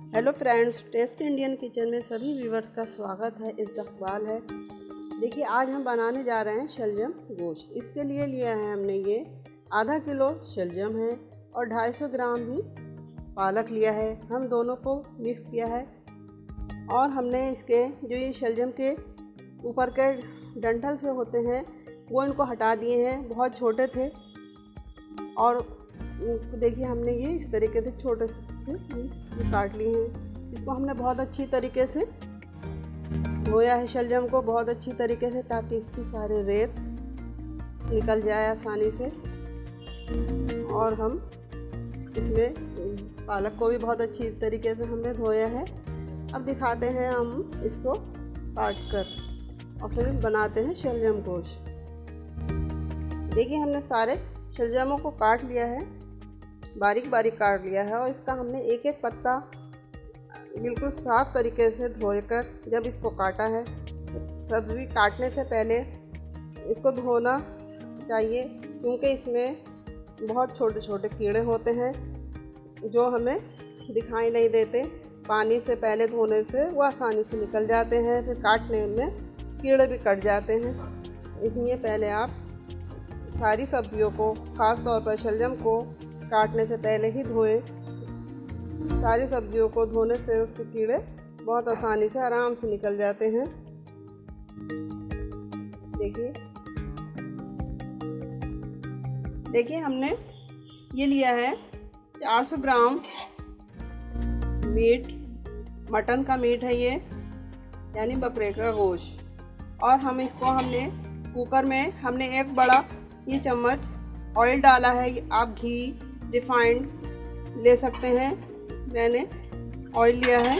Hello friends, taste Indian kitchen में सभी viewers का स्वागत है, इस्तकबाल है। देखिए, आज हम बनाने जा रहे हैं शलजम गोश्त। इसके लिए लिया है हमने ये आधा किलो शलजम है और 250 ग्राम भी पालक लिया है। हम दोनों को मिक्स किया है और हमने इसके जो ये शलजम के ऊपर के डंठल से होते हैं वो इनको हटा दिए हैं, बहुत छोटे थे। और देखिए, हमने ये इस तरीके से छोटे से पीस काट लिए हैं। इसको हमने बहुत अच्छी तरीके से धोया है, शलजम को बहुत अच्छी तरीके से, ताकि इसकी सारे रेत निकल जाए आसानी से। और हम इसमें पालक को भी बहुत अच्छी तरीके से हमने धोया है। अब दिखाते हैं हम इसको काट कर और फिर बनाते हैं शलजम गोश्त। देखिए, हमने सारे शलजमों को काट लिया है, बारीक बारीक काट लिया है। और इसका हमने एक एक पत्ता बिल्कुल साफ़ तरीके से धोकर जब इसको काटा है। सब्ज़ी काटने से पहले इसको धोना चाहिए, क्योंकि इसमें बहुत छोटे छोटे कीड़े होते हैं जो हमें दिखाई नहीं देते। पानी से पहले धोने से वो आसानी से निकल जाते हैं, फिर काटने में कीड़े भी कट जाते हैं। इसलिए पहले आप सारी सब्जियों को, ख़ास तौर पर शलजम को काटने से पहले ही धोएं। सारी सब्जियों को धोने से उसके कीड़े बहुत आसानी से आराम से निकल जाते हैं। देखिए, हमने ये लिया है 400 ग्राम मीट, मटन का मीट है ये, यानी बकरे का गोश्त। और हमने कुकर में हमने एक बड़ा ये चम्मच ऑयल डाला है। आप घी, रिफाइंड ले सकते हैं, मैंने ऑयल लिया है।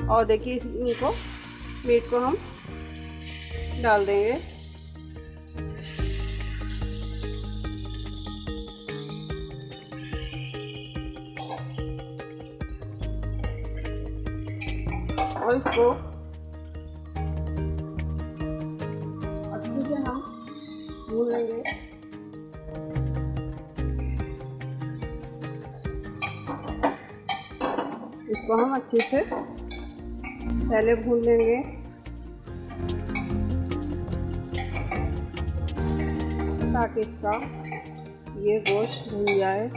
और देखिए, इनको मीट को हम डाल देंगे। और इसको अच्छे से हम भून लेंगे। इसको हम अच्छे से पहले भून लेंगे, ताकि इसका ये गोश्त भून जाए।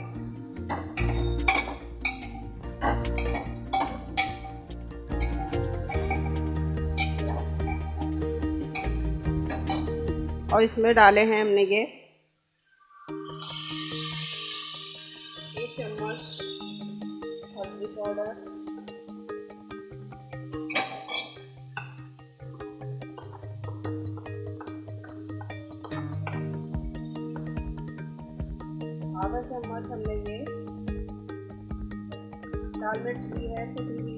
और इसमें डाले हैं हमने ये 1 चम्मच हल्दी पाउडर, आधा चम्मच हमने ये लाल मिर्च ली है कुटी हुई,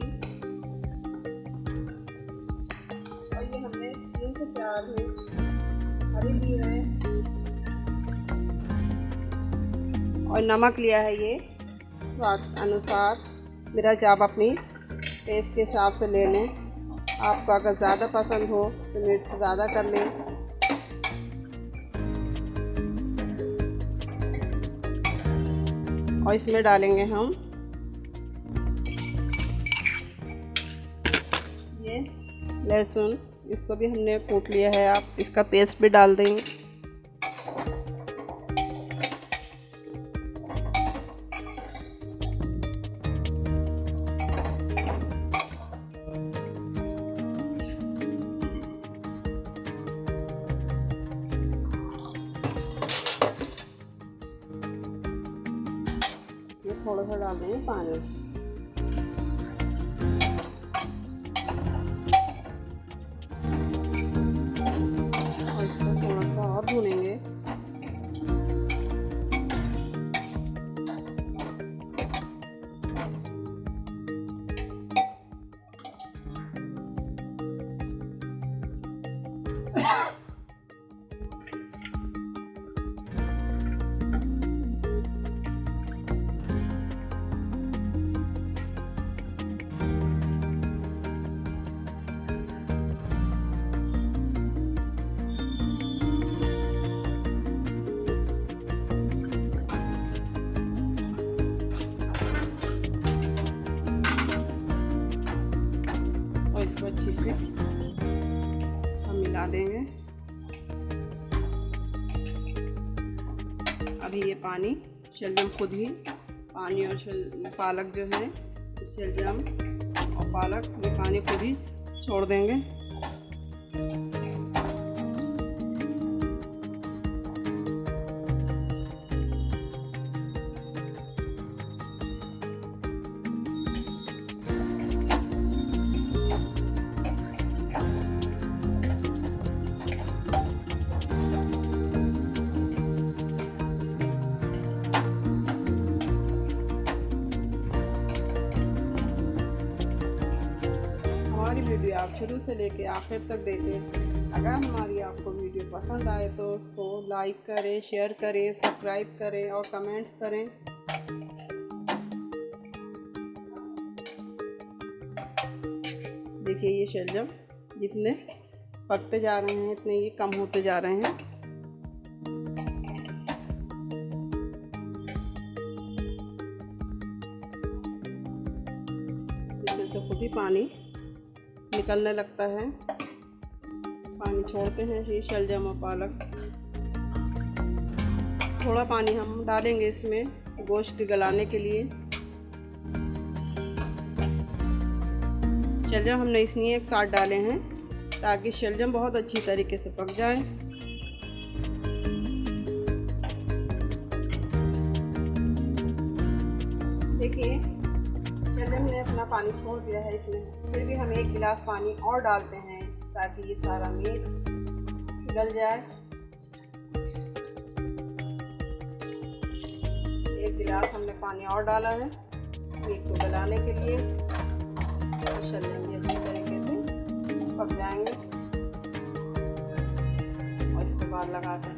और ये हमने 3 से 4 मिर्च हरी ली है, और नमक लिया है ये स्वाद अनुसार। मिर्च आप अपनी टेस्ट के हिसाब से ले लें। आपको अगर ज़्यादा पसंद हो तो मिर्च ज़्यादा कर लें। और इसमें डालेंगे हम ये लहसुन, इसको भी हमने कूट लिया है, आप इसका पेस्ट भी डाल दें। इसमें थोड़ा सा डाल देंगे पानी। थोड़ा सा और भूनेंगे। अभी ये पानी शलजम खुद ही पानी और पालक जो है, शलजम और पालक ये पानी खुद ही छोड़ देंगे। हमारी वीडियो आप शुरू से लेके आखिर तक देखें। अगर हमारी आपको वीडियो पसंद आए तो उसको लाइक करें, शेयर करें, सब्सक्राइब करें और कमेंट्स करें। देखिए ये शलजम जितने पकते जा रहे हैं इतने ये कम होते जा रहे हैं। इसमें से खुद ही पानी निकलने लगता है, पानी छोड़ते हैं ये शलजम और पालक। थोड़ा पानी हम डालेंगे इसमें गोश्त के गलाने के लिए। शलजम हमने इसलिए एक साथ डाले हैं ताकि शलजम बहुत अच्छी तरीके से पक जाए। देखिए शलजम ने अपना पानी छोड़ दिया है इसमें, फिर भी हम 1 गिलास पानी और डालते हैं ताकि ये सारा मीट गल जाए। 1 गिलास हमने पानी और डाला है मीट को गलाने के लिए। शलजम ये अच्छी तरीके से पक जाएंगे और इसके बाद लगाते हैं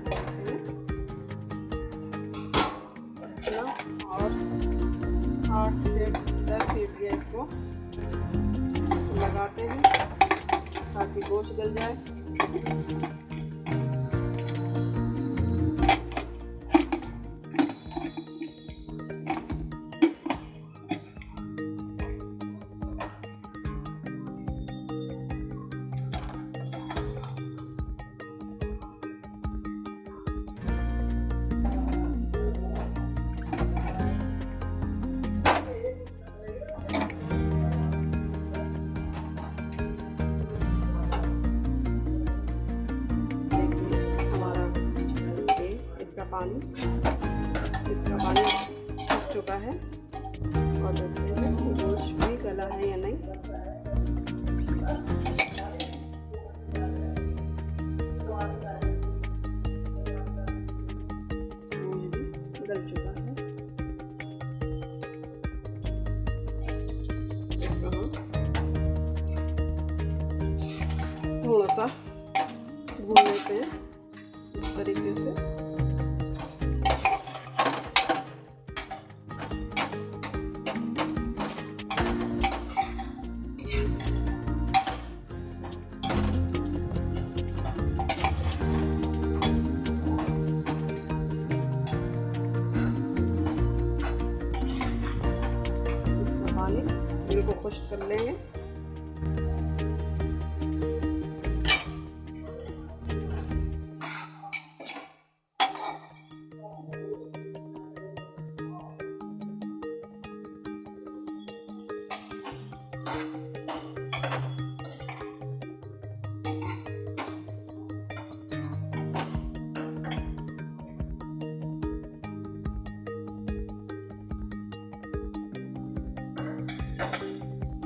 इसमें और 8 से 10 सीटियाँ इसको लगाते हैं ताकि गोश्त गल जाए। इसका पानी सूख चुका है और देखते हैं गोश्त भी गला है या नहीं। गल चुका है। इसको हम थोड़ा सा भून लेते हैं इस तरीके से। को खुश्क कर लेंगे।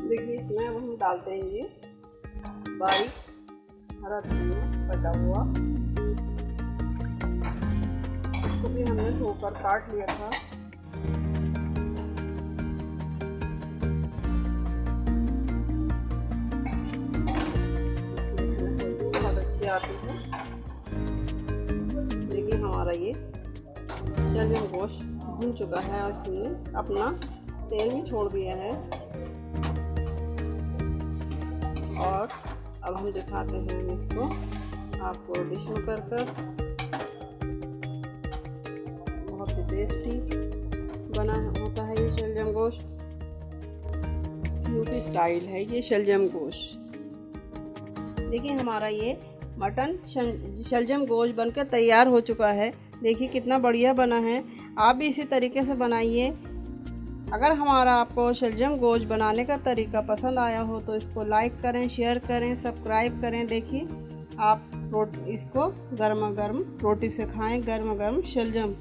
देखिए इसमें अब हम डालते हैं ये बारीक हरा धनिया कटा हुआ। इसको भी हमने धोकर काट लिया था। बहुत अच्छी आती है। देखिए हमारा ये शलजम गोश्त भून चुका है और इसमें अपना तेल भी छोड़ दिया है। और अब हम दिखाते हैं इसको आपको डिश में कर बहुत ही टेस्टी बना होता है ये शलजम गोश्त। यूपी स्टाइल है ये शलजम गोश्त। देखिए हमारा ये मटन शलजम गोश्त बनकर तैयार हो चुका है। देखिए कितना बढ़िया बना है। आप भी इसी तरीके से बनाइए। अगर हमारा आपको शलजम गोश्त बनाने का तरीका पसंद आया हो तो इसको लाइक करें, शेयर करें, सब्सक्राइब करें। देखिए आप इसको गर्मा गर्म रोटी से खाएं, गर्मा गर्म शलजम।